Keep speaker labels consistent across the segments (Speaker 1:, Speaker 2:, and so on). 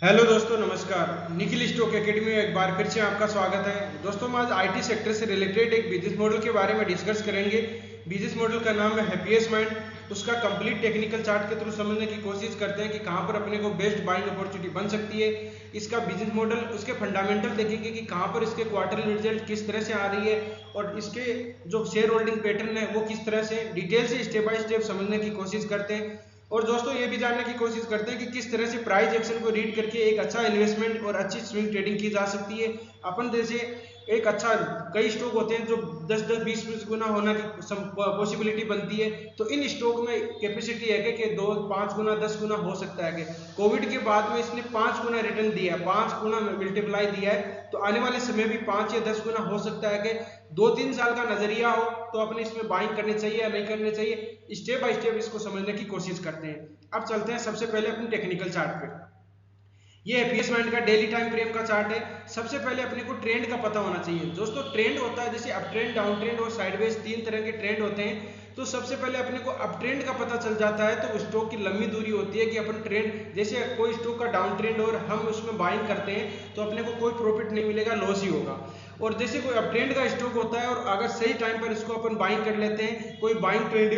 Speaker 1: Hello दोस्तों, नमस्कार। Nikhil stock academy में एक बार फिर से आपका स्वागत है। दोस्तों, हम आज आईटी सेक्टर से रिलेटेड एक बिजनेस मॉडल के बारे में डिस्कस करेंगे। बिजनेस मॉडल का नाम है हैप्पीएस्ट माइंड। उसका कंप्लीट टेक्निकल चार्ट के थ्रू समझने की कोशिश करते हैं कि कहाँ पर अपने को बेस्ट बाइंग अपॉर्चुनिटी बन सकती है। इसका बिजनेस मॉडल, उसके फंडामेंटल देखेंगे कि कहाँ पर इसके क्वार्टरली रिजल्ट किस तरह से आ रही है और इसके जो शेयर होल्डिंग पैटर्न है वो किस तरह से डिटेल से स्टेप बाय स्टेप समझने की कोशिश करते हैं। और दोस्तों, ये भी जानने की कोशिश करते हैं कि किस तरह से प्राइस एक्शन को रीड करके एक अच्छा इन्वेस्टमेंट और अच्छी स्विंग ट्रेडिंग की जा सकती है। अपन जैसे एक अच्छा, कई स्टॉक होते हैं जो 10-10 20-20 गुना होने की पॉसिबिलिटी बनती है। तो इन स्टॉक में कैपेसिटी है कि 2-5 गुना 10 गुना हो सकता है। कि कोविड के बाद में इसने 5 गुना रिटर्न दिया है, 5 गुना मल्टीप्लाई दिया है। तो आने वाले समय भी 5 या 10 गुना हो सकता है। कि 2-3 साल का नजरिया हो तो अपने इसमें बाइंग करनी चाहिए या नहीं करनी चाहिए, स्टेप बाय स्टेप इसको समझने की कोशिश करते हैं। अब चलते हैं सबसे पहले अपने टेक्निकल चार्ट पे। ये हैप्पीएस्ट माइंड का डेली टाइम फ्रेम का चार्ट है। सबसे पहले अपने को ट्रेंड का पता होना चाहिए। दोस्तों, ट्रेंड होता है जैसे अप ट्रेंड, डाउन ट्रेंड और साइडवेज, 3 तरह के ट्रेंड होते हैं। तो सबसे पहले अपने को अप ट्रेंड का पता चल जाता है तो स्टॉक की लंबी दूरी होती है कि अपन ट्रेंड, जैसे कोई स्टॉक का डाउन ट्रेंड और हम उसमें बाइंग करते हैं तो अपने को कोई प्रॉफिट नहीं मिलेगा, लॉस ही होगा। और जैसे कोई अप ट्रेंड का स्टॉक होता है और अगर सही टाइम पर इसको अपन बाइंग कर लेते हैं, कोई buying trend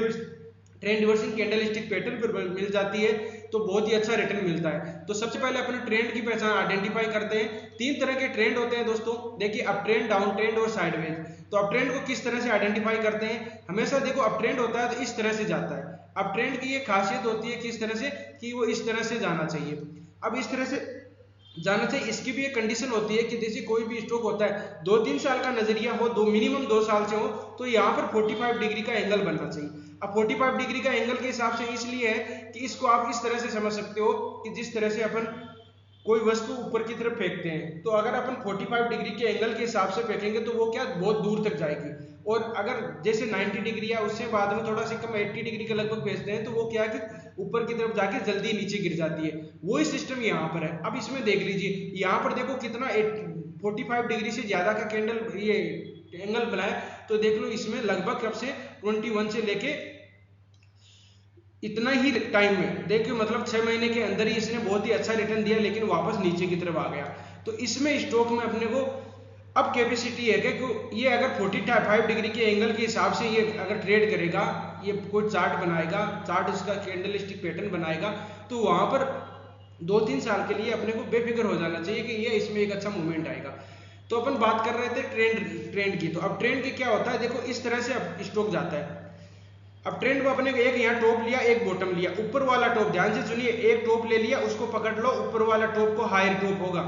Speaker 1: reversing candlestick pattern पर मिल जाती है तो बहुत ही अच्छा रिटर्न मिलता है। तो सबसे पहले अपने ट्रेंड की पहचान आइडेंटिफाई करते हैं। 3 तरह के ट्रेंड होते हैं दोस्तों, देखिए अप ट्रेंड, डाउन ट्रेंड और साइडवेज। तो अप ट्रेंड को किस तरह से आइडेंटिफाई करते हैं? हमेशा देखो, अप ट्रेंड होता है तो इस तरह से जाता है। अप ट्रेंड की ये खासियत होती है किस तरह से, कि वो इस तरह से जाना चाहिए। अब इस तरह से जाना चाहिए, इसकी भी एक कंडीशन होती है कि जैसे कोई भी स्टॉक होता है 2-3 साल का नजरिया हो, मिनिमम 2 साल से हो, तो यहाँ पर 45 डिग्री का एंगल बनना चाहिए। अब 45 डिग्री का एंगल के हिसाब से इसलिए है कि इसको आप इस तरह से समझ सकते हो कि जिस तरह से अपन कोई वस्तु ऊपर की तरफ फेंकते हैं, तो अगर अपन 45 डिग्री के एंगल के हिसाब से फेंकेंगे तो वो क्या बहुत दूर तक जाएगी। और अगर जैसे 90 डिग्री या उससे बाद में थोड़ा सा कम 80 डिग्री के लगभग भेजते हैं तो वो क्या है कि ऊपर की तरफ जाके जल्दी नीचे गिर जाती है। वही सिस्टम यहाँ पर है। अब इसमें देख लीजिए, यहाँ पर देखो कितना 45 डिग्री से ज्यादा का कैंडल ये एंगल बनाए। तो देख लो इसमें लगभग कब से 21 से लेके इतना ही टाइम में देखिए, मतलब 6 महीने के अंदर ही इसने बहुत ही अच्छा रिटर्न दिया, लेकिन वापस नीचे की तरफ आ गया। तो इसमें स्टॉक में अपने को अब कैपेसिटी है कि ये अगर 45 डिग्री के एंगल के हिसाब से ये अगर ट्रेड करेगा, ये कोई चार्ट बनाएगा, चार्ट इसका कैंडलस्टिक पैटर्न बनाएगा, तो वहां पर 2-3 साल के लिए अपने को बेफिक्र हो जाना चाहिए कि ये इसमें एक अच्छा मूवमेंट आएगा। तो अपन बात कर रहे थे ट्रेंड की। तो अब ट्रेंड की क्या होता है, देखो इस तरह से अब स्टॉक जाता है। अब ट्रेंड में अपने एक यहाँ टॉप लिया, एक बॉटम लिया। ऊपर वाला टॉप, ध्यान से सुनिए, एक टॉप ले लिया, उसको पकड़ लो। ऊपर वाला टॉप को हायर टॉप होगा,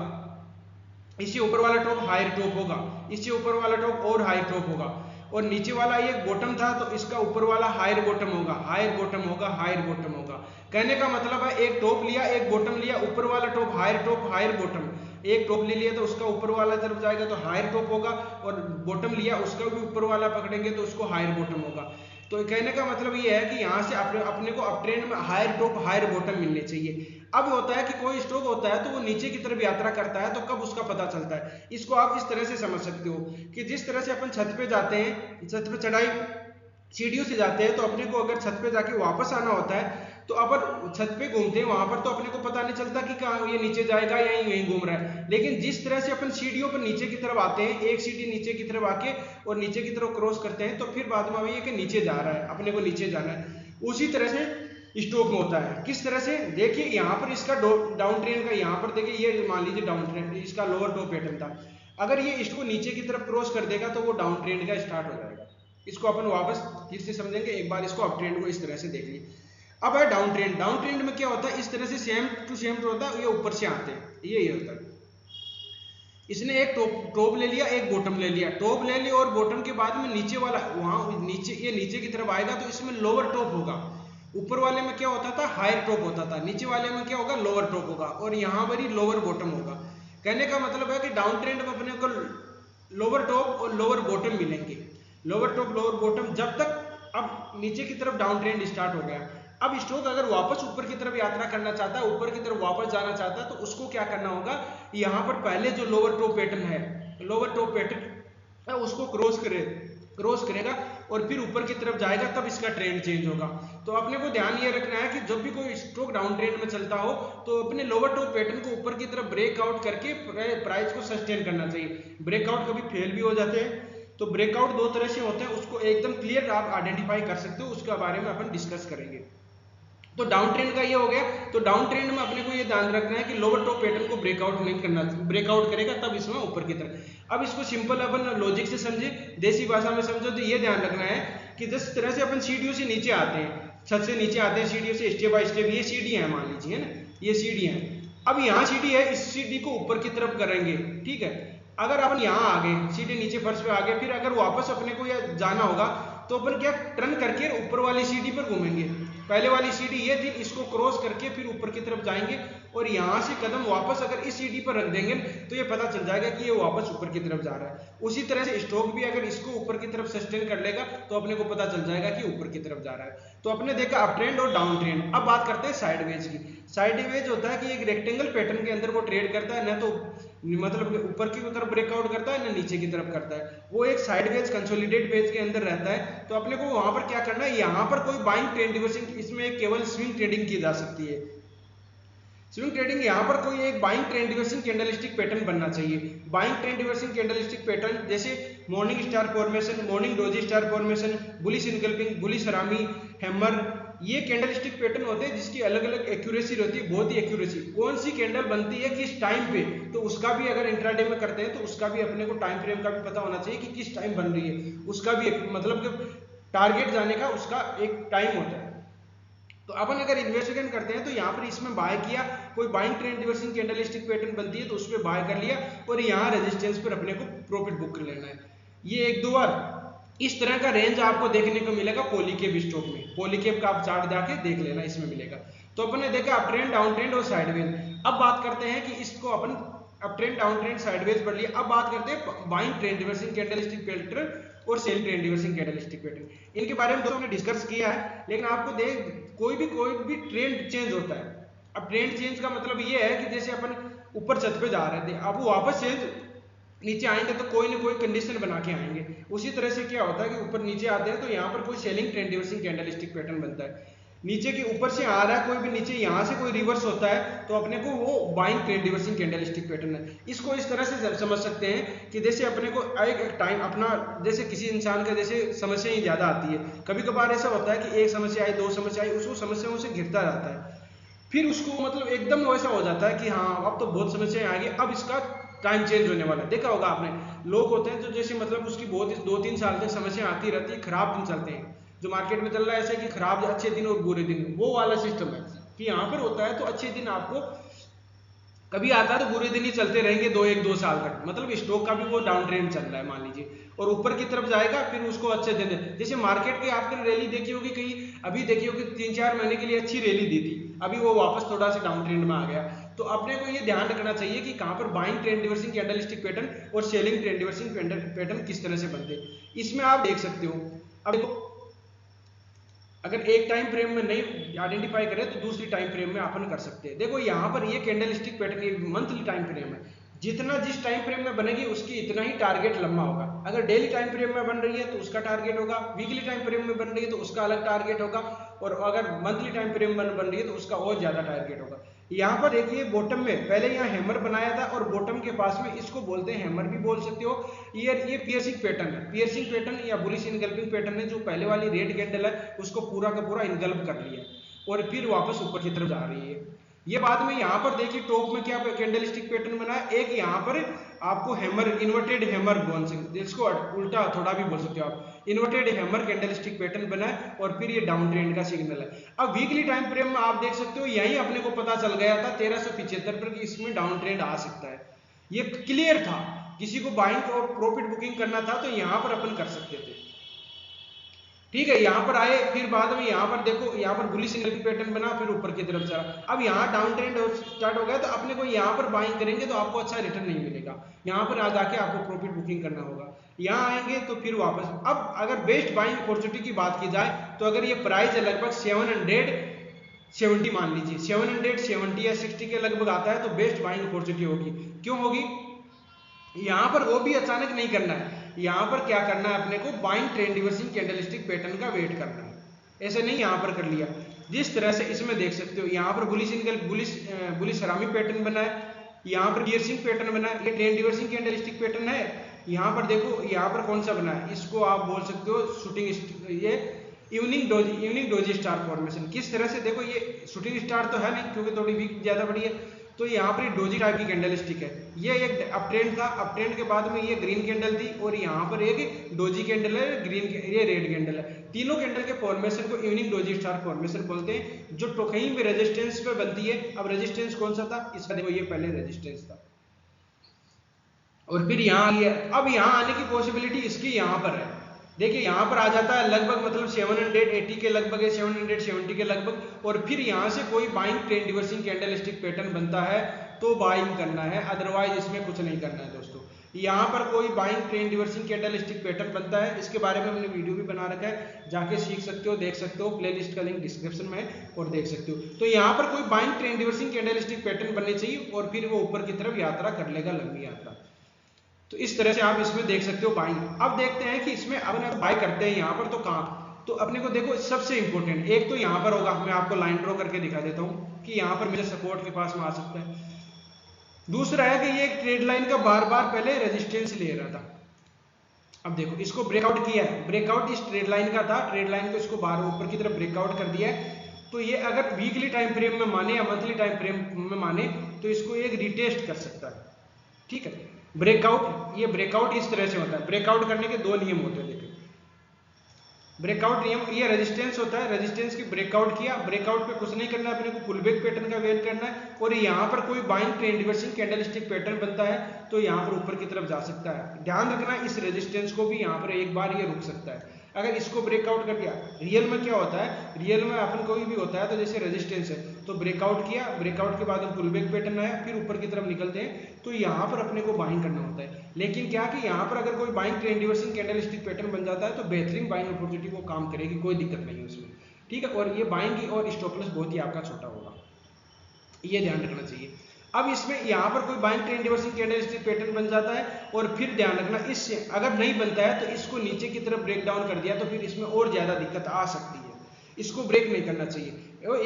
Speaker 1: इससे ऊपर वाला टॉप हायर टॉप होगा, इससे ऊपर वाला टॉप और हायर टॉप होगा। और नीचे वाला ये बॉटम था तो इसका ऊपर वाला हायर बॉटम होगा, हायर बॉटम होगा, हायर बॉटम होगा। कहने का मतलब है एक टॉप लिया, एक बॉटम लिया, ऊपर वाला टॉप, हायर बॉटम। एक टॉप ले लिया तो उसका ऊपर वाला तरफ जाएगा तो हायर टॉप होगा, और बॉटम लिया उसका भी ऊपर वाला पकड़ेंगे तो उसको हायर बॉटम होगा। तो कहने का मतलब ये है कि यहाँ से अपने को अप ट्रेंड में हायर टॉप हायर बॉटम मिलने चाहिए। अब होता है कि कोई स्टॉक होता है तो वो नीचे की तरफ यात्रा करता है, तो कब उसका पता चलता है, इसको आप इस तरह से समझ सकते हो कि जिस तरह से अपन छत पे जाते हैं, छत पे चढ़ाई सीढ़ियों से जाते हैं, तो अपने को अगर छत पे जाके वापस आना होता है तो अपन छत पे घूमते हैं, वहां पर तो अपने को पता नहीं चलता कि कहाँ ये नीचे जाएगा या यहीं घूम रहा है। लेकिन जिस तरह से अपन सीढ़ियों पर नीचे की तरफ आते हैं, एक सीढ़ी नीचे की तरफ आके और नीचे की तरफ क्रॉस करते हैं, तो फिर बाद में ये कि नीचे जा रहा है, अपने को नीचे जाना है। उसी तरह से स्टॉक में होता है। किस तरह से, देखिए यहाँ पर इसका डाउन ट्रेंड का, यहाँ पर देखिए ये मान लीजिए डाउन ट्रेंड, इसका लोअर टॉप पैटर्न था। अगर ये इसको नीचे की तरफ क्रॉस कर देगा तो वो डाउन ट्रेंड का स्टार्ट हो जाएगा। इसको अपन वापस फिर से समझेंगे, एक बार इसको अप ट्रेंड को इस तरह से देख लीजिए। अब है डाउन ट्रेंड। डाउन ट्रेंड में क्या होता है, इस तरह से सेम टू सेम होता है, ये ऊपर से आते हैं, ये होता है। इसने एक टॉप ले लिया, एक बॉटम ले लिया, टॉप ले लिया और बॉटम के बाद में नीचे वाला, वहां नीचे, ये नीचे की तरफ आएगा तो इसमें लोअर टॉप होगा। ऊपर वाले में क्या होता था, हायर टॉप होता था, नीचे वाले में क्या होगा, लोअर टॉप होगा, और यहाँ पर ही लोअर बॉटम होगा। कहने का मतलब है कि डाउन ट्रेंड में अपने को लोअर टॉप और लोअर बॉटम मिलेंगे। लोअर टॉप लोअर बॉटम जब तक, अब नीचे की तरफ डाउन ट्रेंड स्टार्ट हो गया। अब स्टॉक अगर वापस ऊपर की तरफ यात्रा करना चाहता है, ऊपर की तरफ वापस जाना चाहता है, तो उसको क्या करना होगा, यहाँ पर पहले जो लोअर टॉप पैटर्न है, लोअर टॉप पैटर्न उसको क्रॉस करेगा और फिर ऊपर की तरफ जाएगा, तब इसका ट्रेंड चेंज होगा। तो अपने को ध्यान ये रखना है कि जब भी कोई स्टॉक डाउन ट्रेंड में चलता हो तो अपने लोअर टॉप पैटर्न को ऊपर की तरफ ब्रेकआउट करके प्राइस को सस्टेन करना चाहिए। ब्रेकआउट कभी फेल भी हो जाते हैं, तो ब्रेकआउट दो तरह से होते हैं, उसको एकदम क्लियर आप आइडेंटिफाई कर सकते हो, उसके बारे में अपन डिस्कस करेंगे। तो डाउन ट्रेंड का ये हो गया। तो डाउन ट्रेंड में अपने को ये ध्यान रखना है कि लोअर टॉप पैटर्न को ब्रेकआउट नहीं करना, ब्रेकआउट करेगा तब इसमें ऊपर की तरफ। अब इसको सिंपल अपन लॉजिक से समझे, देसी भाषा में समझो तो ये ध्यान रखना है कि जिस तरह से अपन सीढ़ियों से नीचे आते हैं, छत से नीचे आते हैं सीढ़ियों से स्टेप बाय स्टेप, ये सीढ़ी है मान लीजिए, है ना, ये सीढ़ी है। अब यहाँ सीढ़ी है, इस सीढ़ी को ऊपर की तरफ करेंगे, ठीक है। अगर अपन यहाँ आ गए, सीढ़ी नीचे फर्श पे आ गए, फिर अगर वापस अपने को यह जाना होगा तो अपन क्या टर्न करके ऊपर वाली सीढ़ी पर घूमेंगे। पहले वाली सीढ़ी ये थी, इसको क्रॉस करके फिर ऊपर की तरफ जाएंगे और यहाँ से कदम वापस अगर इस सीढ़ी पर रख देंगे तो ये पता चल जाएगा कि ये वापस ऊपर की तरफ जा रहा है। उसी तरह से स्टॉक भी अगर इसको ऊपर की तरफ सस्टेन कर लेगा तो अपने को पता चल जाएगा कि ऊपर की तरफ जा रहा है। तो अपने देखा अप ट्रेंड और डाउन ट्रेंड। अब बात करते हैं साइडवेज की। साइडवेज होता है कि एक रेक्टेंगल पैटर्न के अंदर वो ट्रेड करता है, ना तो मतलब ऊपर की तरफ ब्रेकआउट करता है ना नीचे की तरफ करता है, वो एक साइडवेज कंसोलिडेट पेज के अंदर रहता है। तो अपने को वहां पर क्या करना है, यहाँ पर कोई बाइंग ट्रेंड रिवर्सिंग, इसमें केवल स्विंग ट्रेडिंग की जा सकती है। स्विंग ट्रेडिंग यहाँ पर कोई एक buying trend reversing candlestick pattern बनना चाहिए। Buying trend reversing candlestick pattern जैसे morning star formation, morning doji star formation, bullish engulfing, bullish harami, hammer, ये कैंडलस्टिक पैटर्न होते हैं जिसकी अलग अलग एक्यूरेसी रहती है, बहुत ही एक्यूरेसी। कौन सी कैंडल बनती है किस टाइम पे, तो उसका भी अगर इंट्राडे में करते हैं तो उसका भी अपने को टाइम फ्रेम का भी पता होना चाहिए कि किस टाइम बन रही है, उसका भी मतलब कि टारगेट जाने का उसका एक टाइम होता है। तो अपन अगर इन्वेस्टमेंट करते हैं तो यहाँ पर इसमें बाय किया, कोई buying trend reversing candlestick pattern बनती है तो उस पर बाय कर लिया और यहाँ रेजिस्टेंस पर अपने को प्रॉफिट बुक कर लेना है। ये एक दो बार इस तरह का रेंज आपको देखने को मिलेगा पॉलीकैप स्टॉक में। पॉलीकैप का आप चार्ट जाके देख लेना, इसमें मिलेगा। तो अपन ने देखा अप ट्रेंड, डाउन ट्रेंड और साइडवेज। अब बात करते हैं कि इसको अपन up trend, down trend, sideways पढ़ लिया। अब बात करते हैं buying trend reversing candlestick pattern और sell trend reversing candlestick pattern. इनके बारे में दोस्तों हमने डिस्कस किया है, लेकिन आपको देख कोई भी ट्रेंड चेंज होता है। अब ट्रेंड चेंज का मतलब ये है कि जैसे अपन ऊपर छत पे जा रहे थे, अब वो वापस चेंज नीचे आएंगे तो कोई ना कोई कंडीशन बना के आएंगे। उसी तरह से क्या होता है कि ऊपर नीचे आते हैं तो यहाँ पर कोई selling trend reversing candlestick pattern बनता है। नीचे के ऊपर से आ रहा है कोई भी, नीचे यहाँ से कोई रिवर्स होता है तो अपने को वो buying trend reversing candlestick pattern है। इसको इस तरह से समझ सकते हैं कि जैसे अपने को एक टाइम अपना, जैसे किसी इंसान का जैसे समस्या ही ज्यादा आती है, कभी कभार ऐसा होता है कि एक समस्या आई, दो समस्या आई, उसको समस्याओं से घिरता रहता है, फिर उसको मतलब एकदम वैसा हो जाता है कि हाँ अब तो बहुत समस्याएं आ गई, अब इसका टाइम चेंज होने वाला है। देखा होगा आपने, लोग होते हैं जो जैसे मतलब उसकी बहुत 2-3 साल तक समस्या आती रहती है, खराब दिन चलते हैं, जो मार्केट में चल रहा है ऐसा कि खराब अच्छे दिन और बुरे दिन, वो वाला सिस्टम है कि यहाँ पर होता है तो अच्छे दिन आपको कभी आता है तो बुरे दिन ही चलते रहेंगे 2 साल तक, मतलब स्टॉक का भी वो डाउन ट्रेंड चल रहा है मान लीजिए, और ऊपर की तरफ जाएगा फिर उसको अच्छे दिन, जैसे मार्केट के आपने रैली देखी होगी कहीं, अभी देखी होगी 3-4 महीने के लिए अच्छी रैली दी थी, अभी वो वापस थोड़ा सा डाउन ट्रेंड में आ गया। तो अपने को ये ध्यान रखना चाहिए कि कहाँ पर buying trend reversing candlestick pattern और सेलिंग ट्रेंड रिवर्सिंग पैटर्न किस तरह से बनते हैं। इसमें आप देख सकते हो, अब देखो अगर एक टाइम फ्रेम में नहीं आइडेंटिफाई करें तो दूसरी टाइम फ्रेम में अपन कर सकते हैं। देखो यहाँ पर ये कैंडलस्टिक पैटर्न ये मंथली टाइम फ्रेम है, जितना जिस टाइम फ्रेम में बनेगी उसकी इतना ही टारगेट लंबा होगा। अगर डेली टाइम फ्रेम में बन रही है तो उसका टारगेट होगा, वीकली टाइम फ्रेम में बन रही है तो उसका अलग टारगेट होगा, और अगर मंथली टाइम फ्रेम में बन रही है तो उसका और ज्यादा टारगेट होगा। यहाँ पर देखिए बॉटम में पहले यहाँ हैमर बनाया था और बॉटम के पास में इसको बोलते हैं, हैमर भी बोल सकते हो, ये पियर्सिंग पैटर्न है, पियर्सिंग पैटर्न या बुलिश इनगल्पिंग पैटर्न है, जो पहले वाली रेड कैंडल है उसको पूरा का पूरा इनगल्प कर लिया और फिर वापस ऊपर की तरफ जा रही है। ये बाद में यहाँ पर देखिए टॉप में क्या कैंडलस्टिक पैटर्न बना है, एक यहाँ पर आपको हैमर, इन्वर्टेड हैमर बोल सकते, इसको उल्टा थोड़ा भी बोल सकते हो आप, इन्वर्टेड हैमर कैंडलस्टिक पैटर्न बना है और फिर ये डाउन ट्रेंड का सिग्नल है। अब वीकली टाइम फ्रेम में आप देख सकते हो, यही अपने को पता चल गया था 1375 पर कि इसमें डाउन ट्रेंड आ सकता है, ये क्लियर था, किसी को बाइंग और प्रॉफिट बुकिंग करना था तो यहाँ पर अपन कर सकते थे, ठीक है। यहाँ पर आए, फिर बाद में यहाँ पर देखो, यहाँ पर बुलिश इनगल्पिंग पैटर्न बना, फिर ऊपर की तरफ चला, अब यहाँ डाउन ट्रेंड स्टार्ट हो गया तो अपने को यहाँ पर बाइंग करेंगे तो आपको अच्छा रिटर्न नहीं मिलेगा, यहाँ पर आ जाके आपको प्रॉफिट बुकिंग करना होगा। यहाँ आएंगे तो फिर वापस, अब अगर बेस्ट बाइंग अपॉर्चुनिटी की बात की जाए तो अगर ये प्राइस है लगभग 770 मान लीजिए, 770 या 60 के लगभग आता है तो बेस्ट बाइंग अपॉर्चुनिटी होगी। क्यों होगी? यहाँ पर वो भी अचानक नहीं करना है, यहाँ पर क्या करना है अपने को, buying trend reversing candlestick pattern का वेट करना है। ऐसे नहीं यहाँ पर कर लिया। जिस तरह से इसमें देख सकते हो यहाँ पर बुलिश बुलिश हरामी पैटर्न बना है, यहाँ पर रिवर्सिंग पैटर्न बना है, ये ट्रेंड रिवर्सिंग कैंडलस्टिक पैटर्न है। यहाँ पर देखो यहाँ पर कौन सा बना है, इसको आप बोल सकते हो शूटिंग, ये इवनिंग डोजी स्टार फॉर्मेशन। किस तरह से देखो, ये शूटिंग स्टार तो है नहीं क्योंकि थोड़ी वीक ज्यादा बड़ी है, तो यहाँ पर डोजी टाइप की कैंडल स्टिक है। ये एक अप ट्रेंड था, अप ट्रेंड के बाद में ये ग्रीन कैंडल थी और यहाँ पर एक डोजी कैंडल है, ग्रीन ये रेड कैंडल है। तीनों कैंडल के फॉर्मेशन को इवनिंग डोजी स्टार फॉर्मेशन बोलते हैं, जो तो कहीं भी रेजिस्टेंस पे बनती है। अब रेजिस्टेंस कौन सा था, इसका देखो ये पहले रेजिस्टेंस था और फिर यहाँ अब यहाँ आने की पॉसिबिलिटी इसकी यहाँ पर है। देखिए यहाँ पर आ जाता है लगभग मतलब 780 के लगभग है, 770 के लगभग, और फिर यहाँ से कोई buying trend reversing candlestick pattern बनता है तो बाइंग करना है, अदरवाइज इसमें कुछ नहीं करना है दोस्तों। यहाँ पर कोई buying trend reversing candlestick pattern बनता है, इसके बारे में हमने वीडियो भी बना रखा है, जाके सीख सकते हो, देख सकते हो, प्लेलिस्ट का लिंक डिस्क्रिप्शन में है और देख सकते हो। तो यहाँ पर कोई buying trend reversing candlestick pattern बनने चाहिए और फिर वो ऊपर की तरफ यात्रा कर लेगा, लंबी यात्रा। तो इस तरह से आप इसमें देख सकते हो बाइंग। अब देखते हैं कि इसमें अब बाय करते हैं यहाँ पर तो कहाँ, तो अपने को देखो सबसे इंपॉर्टेंट एक तो यहाँ पर होगा, मैं आपको लाइन ड्रॉ करके दिखा देता हूँ कि यहाँ पर मेरे सपोर्ट के पास में आ सकता है। दूसरा है कि ये एक ट्रेड लाइन का बार बार पहले रेजिस्टेंस ले रहा था, अब देखो इसको ब्रेकआउट किया है, ब्रेकआउट इस ट्रेड लाइन का था, ट्रेड लाइन को इसको बार ऊपर की तरफ ब्रेकआउट कर दिया है। तो ये अगर वीकली टाइम फ्रेम में माने या मंथली टाइम फ्रेम में माने तो इसको एक रिटेस्ट कर सकता है, ठीक है। ब्रेकआउट, ये ब्रेकआउट इस तरह से होता है, ब्रेकआउट करने के दो नियम होते हैं। देखिए ब्रेकआउट नियम, ये रेजिस्टेंस होता है, रेजिस्टेंस की ब्रेकआउट किया, ब्रेकआउट पे कुछ नहीं करना है, अपने को पुल बैक पैटर्न का वेट करना है, और यहाँ पर कोई buying trend reversing candlestick pattern बनता है तो यहाँ पर ऊपर की तरफ जा सकता है। ध्यान रखना इस रेजिस्टेंस को भी यहाँ पर एक बार ये रुक सकता है अगर इसको ब्रेकआउट कर दिया। रियल में क्या होता है, रियल में अपन कोई भी होता है तो जैसे रेजिस्टेंस है तो ब्रेकआउट किया, ब्रेकआउट के बाद हम पुल बैक पैटर्न आया, फिर ऊपर की तरफ निकलते हैं तो यहाँ पर अपने को बाइंग करना होता है। लेकिन क्या कि यहाँ पर अगर कोई buying trend reversing candlestick pattern बन जाता है तो बेहतरीन बाइंग अपॉर्चुनिटी वो काम करेगी, कोई दिक्कत नहीं है उसमें, ठीक है। और ये बाइंग की और स्टॉप लॉस बहुत ही आपका छोटा होगा, ये ध्यान रखना चाहिए। अब इसमें यहाँ पर कोई buying trend reversing candlestick pattern बन जाता है और फिर ध्यान रखना इससे अगर नहीं बनता है तो इसको नीचे की तरफ ब्रेक डाउन कर दिया तो फिर इसमें और ज्यादा दिक्कत आ सकती है, इसको ब्रेक नहीं करना चाहिए।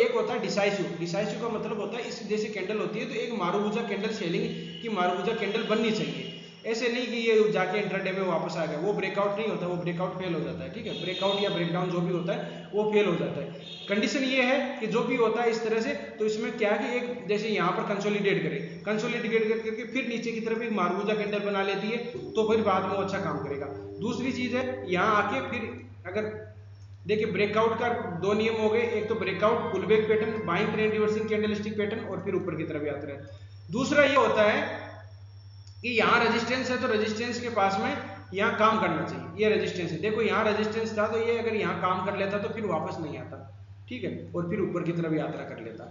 Speaker 1: एक होता है डिसाइसिव, डिसाइसिव का मतलब होता है इस जैसे कैंडल होती है तो एक मारूबुजा कैंडल सेलिंग की मारूबुजा कैंडल बननी चाहिए, ऐसे नहीं कि ये जाके इंट्राडे में वापस आ गया, वो ब्रेकआउट नहीं होता, वो ब्रेकआउट फेल हो जाता है, ठीक है। ब्रेकआउट या ब्रेकडाउन जो भी होता है वो फेल हो जाता है। कंडीशन ये है कि जो भी होता है इस तरह से, तो इसमें क्या कि एक जैसे यहाँ पर कंसोलिडेट करे, कंसोलिडेट करके फिर नीचे की तरफ एक मारूबुजा कैंडल बना लेती है तो फिर बाद में वो अच्छा काम करेगा। दूसरी चीज है यहाँ आके फिर अगर देखिए ब्रेकआउट का दो नियम हो गए, एक तो breakout pull back pattern, buying trend reversing candlestick pattern, और फिर ऊपर की तरफ यात्रा है। दूसरा ये होता है कि यहाँ रेजिस्टेंस है तो रेजिस्टेंस के पास में यहाँ काम करना चाहिए, ये रेजिस्टेंस है, देखो यहाँ रेजिस्टेंस था तो ये अगर यहाँ काम कर लेता तो फिर वापस नहीं आता, ठीक है, और फिर ऊपर की तरफ यात्रा कर लेता।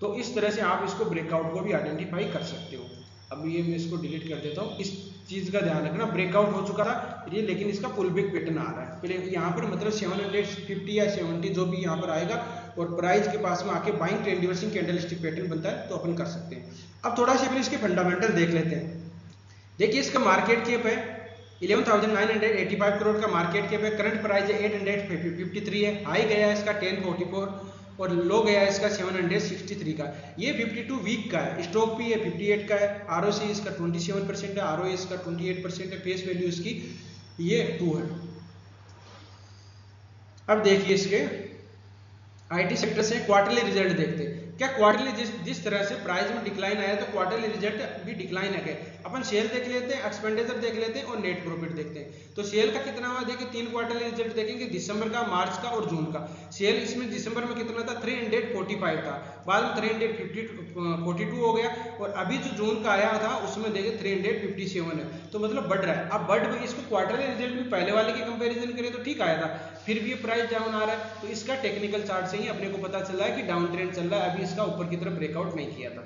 Speaker 1: तो इस तरह से आप इसको ब्रेकआउट को भी आइडेंटिफाई कर सकते हो। अब ये मैं इसको डिलीट कर देता हूँ, इस चीज का ध्यान रखना, ब्रेकआउट हो चुका था ये लेकिन इसका पुल बैक पैटर्न आ रहा है, पहले यहाँ पर मतलब 750 या 70 जो भी यहाँ पर आएगा और प्राइस के पास में आके buying trend reversing candlestick pattern बनता है तो अपन कर सकते हैं। अब थोड़ा सा अपन इसके फंडामेंटल देख लेते हैं। देखिए इसका मार्केट कैप है 11,985 करोड़ का मार्केट कैप है, करंट प्राइस है 853 है, हाई गया है इसका 1044 और लो गया है इसका 763 का। ये 52 वीक का है, स्टॉक भी है 58 का है, आरओसी इसका 27% है, आरओए इसका 28% है, फेस वैल्यू इसकी ये 2 है। अब देखिए इसके आईटी सेक्टर से क्वार्टरली रिजल्ट देखते हैं। क्या क्वार्टरली जिस तरह से प्राइस में डिक्लाइन आया तो क्वार्टरली रिजल्ट भी डिक्लाइन है। अपन सेल देख लेते हैं, एक्सपेंडिचर देख लेते हैं और नेट प्रॉफिट देखते हैं। तो सेल का कितना हुआ देखिए, 3 क्वार्टरली रिजल्ट देखेंगे, दिसंबर का, मार्च का और जून का। सेल इसमें दिसंबर में कितना था 345 था, बाद में 342 हो गया और अभी जो जून का आया था उसमें देखिए 357 है, तो मतलब बढ़ रहा है। अब बढ़ में इसको क्वार्टरली रिजल्ट भी पहले वाले की कंपेरिजन करें तो ठीक आया था, फिर भी ये प्राइस डाउन आ रहा है। तो इसका टेक्निकल चार्ट से ही अपने को पता चल रहा है कि डाउन ट्रेंड चल रहा है, अभी इसका ऊपर की तरफ ब्रेकआउट नहीं किया था।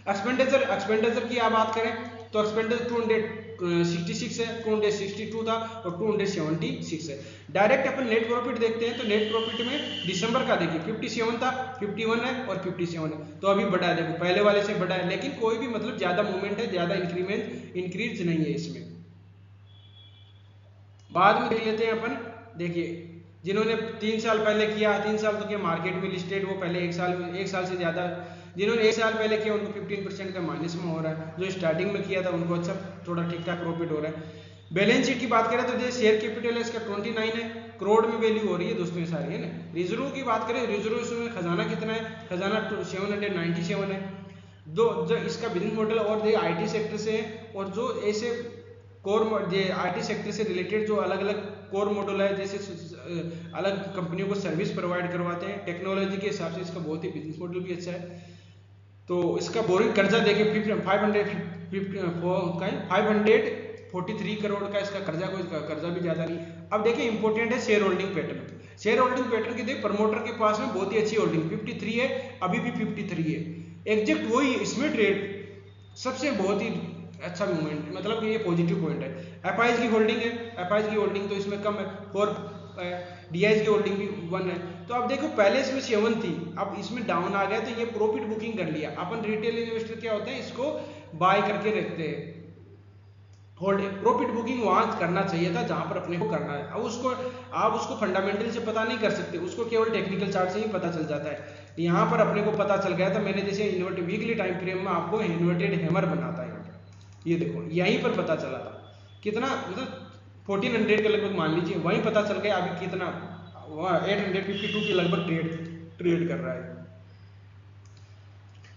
Speaker 1: एक्सपेंडिचर की आप बात करें तो एक्सपेंडिचर 266 है, 262 था और 276 है। डायरेक्ट अपन नेट प्रॉफिट देखते हैं तो नेट प्रॉफिट में दिसंबर का देखिए 57 था, 51 है और 57 है, तो अभी बढ़ा है, देखो पहले वाले से बढ़ा है, लेकिन कोई भी मतलब ज्यादा मूवमेंट है, ज्यादा इंक्रीज नहीं है इसमें। बाद में देख लेते हैं अपन, देखिए जिन्होंने 3 साल पहले किया, 3 साल तो क्या मार्केट में लिस्टेड, वो पहले 1 साल से ज़्यादा, जिन्होंने 1 साल पहले किया उनको 15% का माइनस में हो रहा है। जो स्टार्टिंग में किया था उनको अच्छा थोड़ा ठीक ठाक प्रॉफिट हो रहा है। बैलेंस शीट की बात करें तो जैसे शेयर कैपिटल है इसका 29 है, करोड़ में वैल्यू हो रही है दोस्तों ये सारी, है ना। रिजर्व की बात करें, रिजर्व में खजाना कितना है, खजाना 797 है। जो इसका बिजनेस मॉडल और जो IT सेक्टर से है, और जो ऐसे कोर IT सेक्टर से रिलेटेड जो अलग अलग कोर मॉडल है, जैसे अलग कंपनियों को सर्विस प्रोवाइड करवाते हैं, टेक्नोलॉजी के हिसाब से इसका बहुत ही बिजनेस मॉडल भी अच्छा है। तो इसका बोरिंग कर्जा देके 543 करोड़ का इसका कर्जा, कोई कर्जा भी ज़्यादा नहीं। अब देखिए इंपॉर्टेंट है share holding pattern. Share holding pattern की देखिए प्रमोटर के पास में बहुत ही अच्छी होल्डिंग 53 है, अभी भी 53 है एग्जैक्ट वही। इसमें ट्रेड सबसे बहुत ही अच्छा मूवमेंट, मतलब ये पॉजिटिव पॉइंट है। FIs की होल्डिंग है, FIs की होल्डिंग तो इसमें कम है, 4 DIs की होल्डिंग भी 1 है। तो अब देखो पहले इसमें 7 थी, अब इसमें डाउन आ गया तो ये प्रॉफिट बुकिंग कर लिया। अपन रिटेल इन्वेस्टर क्या होते हैं, इसको बाय करके रखते हैं। होल्ड प्रॉफिट बुकिंग वहां करना चाहिए था जहां पर अपने को करना है। अब उसको आप उसको फंडामेंटल से पता नहीं कर सकते, उसको केवल टेक्निकल चार्ट से ही पता चल जाता है। यहाँ पर अपने को पता चल गया था, मैंने जैसे इन्वर्टेड वीकली टाइम फ्रेम में आपको इन्वर्टेड हैमर बनाता है, यहाँ पर ये देखो यहीं पर पता चला था कितना, मतलब 1400 के लगभग मान लीजिए, वहीं पता चल गया अभी कितना 852 के लगभग ट्रेड कर रहा है।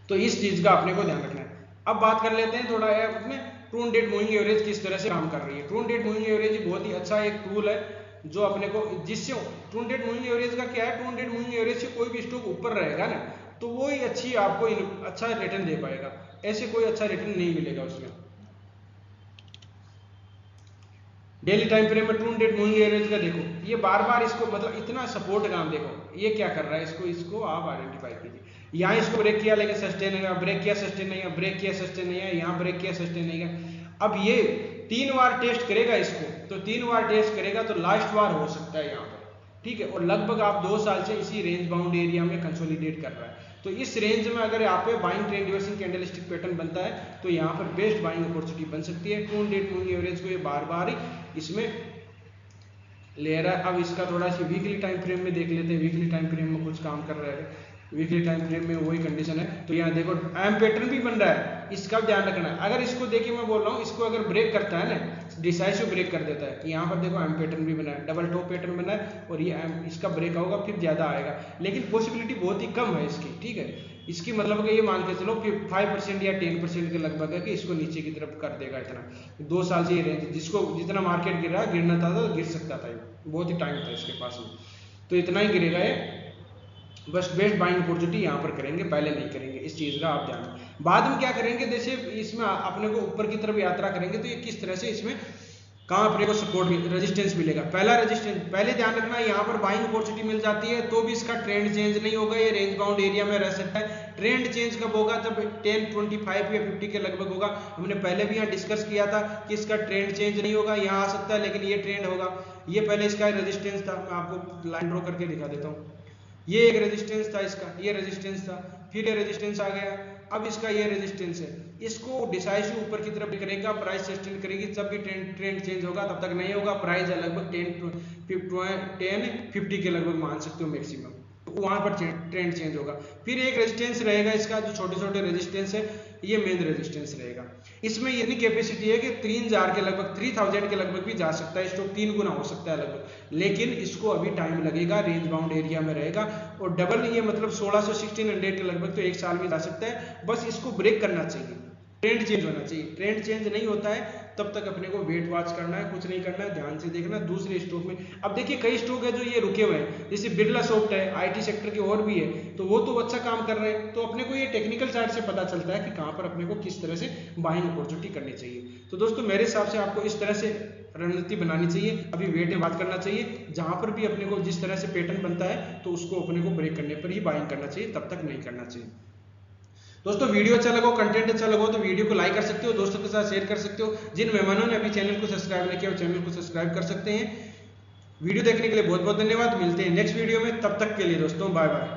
Speaker 1: तो इस चीज का अपने को ध्यान रखना है। अब बात कर लेते हैं थोड़ा अपने ट्रू डेट मूविंग एवरेज किस तरह से काम कर रही है। ट्रू डेट मूविंग एवरेज बहुत ही अच्छा एक टूल है जो अपने को, जिससे ट्रू डेट मूविंग एवरेज का क्या है, ट्रू डेट मूविंग एवरेज से कोई भी स्टॉक ऊपर रहेगा ना तो वो ही अच्छी आपको अच्छा रिटर्न दे पाएगा, ऐसे कोई अच्छा रिटर्न नहीं मिलेगा उसमें। डेली टाइम फ्रेम में ट्रू डेट मूविंग एवरेज का देखो, ये बार बार इसको मतलब इतना सपोर्ट काम, देखो ये क्या कर रहा है, इसको आप आइडेंटिफाई कीजिए। यहाँ इसको ब्रेक किया लेकिन सस्टेन नहीं हुआ, ब्रेक किया सस्टेन नहीं हुआ, ब्रेक किया सस्टेन नहीं हुआ, यहाँ ब्रेक किया सस्टेन नहीं हुआ। अब ये 3 बार टेस्ट करेगा इसको, तो 3 बार टेस्ट करेगा तो लास्ट बार हो सकता है यहाँ पर, ठीक है। और लगभग आप 2 साल से इसी रेंज बाउंड एरिया में कंसोलिडेट कर रहा है। तो इस रेंज में अगर आप पे buying trend reversing candlestick pattern बनता है तो यहाँ पर बेस्ट बाइंग अपॉर्चुनिटी बन सकती है। ट्रू डेट मूविंग एवरेज को ये बार बार इसमें ले रहा है। अब इसका थोड़ा सी वीकली टाइम फ्रेम में देख लेते हैं, वीकली टाइम फ्रेम में कुछ काम कर रहा है। वीकली टाइम फ्रेम में वही कंडीशन है, तो यहाँ देखो एम पैटर्न भी बन रहा है, इसका ध्यान रखना है। अगर इसको देखिए मैं बोल रहा हूँ, इसको अगर ब्रेक करता है ना, डिसाइसिव ब्रेक कर देता है, यहाँ पर देखो एम पैटर्न भी बना है, डबल टॉप पैटर्न बना है, और ये इसका ब्रेक होगा फिर ज्यादा आएगा, लेकिन पॉसिबिलिटी बहुत ही कम है इसकी, ठीक है। इसकी मतलब ये मान के चलो 5% या 10% के लगभग है कि इसको नीचे की तरफ कर देगा। इतना 2 साल से ये रेंज, जिसको जितना मार्केट गिर रहा है, गिरना था तो गिर सकता था, बहुत ही टाइम था इसके पास में, तो इतना ही गिरेगा ये। बस बेस्ट बाइंग अपॉर्चुनिटी यहाँ पर करेंगे, पहले नहीं करेंगे, इस चीज का आप ध्यान। बाद में क्या करेंगे, जैसे इसमें अपने को ऊपर की तरफ यात्रा करेंगे तो ये किस तरह से इसमें कहाँ अपने को सपोर्ट रेजिस्टेंस मिलेगा। पहला रेजिस्टेंस पहले ध्यान रखना है, यहाँ पर बाइंग अपॉर्चुनिटी मिल जाती है तो भी इसका ट्रेंड चेंज नहीं होगा, ये रेंज बाउंड एरिया में रह सकता है। ट्रेंड चेंज कब होगा, जब 10, 25 या 50 के लगभग होगा। हमने पहले भी यहाँ डिस्कस किया था कि इसका ट्रेंड चेंज नहीं होगा, यहाँ आ सकता है लेकिन ये ट्रेंड होगा। ये पहले इसका रेजिस्टेंस था, मैं आपको लाइन ड्रॉ करके दिखा देता हूँ। ये एक रेजिस्टेंस था इसका, ये रेजिस्टेंस था, फिर ये रेजिस्टेंस आ गया, अब इसका ये रेजिस्टेंस है। इसको डिसाइसिव ऊपर की तरफ करेगा, प्राइस सस्टेन करेगी, जब भी ट्रेंड चेंज होगा, तब तक नहीं होगा। प्राइस है लगभग 10-50 के लगभग मान सकते हो मैक्सिमम, तो वहां पर ट्रेंड चेंज होगा। फिर एक रेजिस्टेंस रहेगा इसका, जो छोटे छोटे रेजिस्टेंस है, ये मेन रेजिस्टेंस रहेगा। इसमें इतनी कैपेसिटी है कि 3000 के लगभग 3000 के लगभग भी जा सकता है, स्टॉक 3 गुना हो सकता है लगभग, लेकिन इसको अभी टाइम लगेगा, रेंज बाउंड एरिया में रहेगा। और डबल ये मतलब 1600-1600 के लगभग तो 1 साल में जा सकता है। बस इसको ब्रेक करना चाहिए, ट्रेंड चेंज होना चाहिए। ट्रेंड चेंज नहीं होता है तब तक अपने को वेट वॉच करना है, कुछ नहीं करना है, ध्यान से देखना दूसरे स्टॉक में। अब देखिए कई स्टॉक है जो ये रुके हुए हैं, जैसे बिरला सॉफ्ट है, IT सेक्टर के और भी है, तो वो तो अच्छा काम कर रहे हैं। तो अपने को ये टेक्निकल चार्ट से पता चलता है कि कहाँ पर अपने को किस तरह से बाइंग अपॉर्चुनिटी करनी चाहिए। तो दोस्तों मेरे हिसाब से आपको इस तरह से रणनीति बनानी चाहिए, अभी वेट में बात करना चाहिए। जहां पर भी अपने को जिस तरह से पैटर्न बनता है तो उसको अपने को ब्रेक करने पर ही बाइंग करना चाहिए, तब तक नहीं करना चाहिए। दोस्तों वीडियो अच्छा लगा, कंटेंट अच्छा लगा तो वीडियो को लाइक कर सकते हो, दोस्तों के साथ शेयर कर सकते हो। जिन मेहमानों ने अभी चैनल को सब्सक्राइब नहीं किया वो चैनल को सब्सक्राइब कर सकते हैं। वीडियो देखने के लिए बहुत बहुत धन्यवाद, मिलते हैं नेक्स्ट वीडियो में, तब तक के लिए दोस्तों बाय बाय।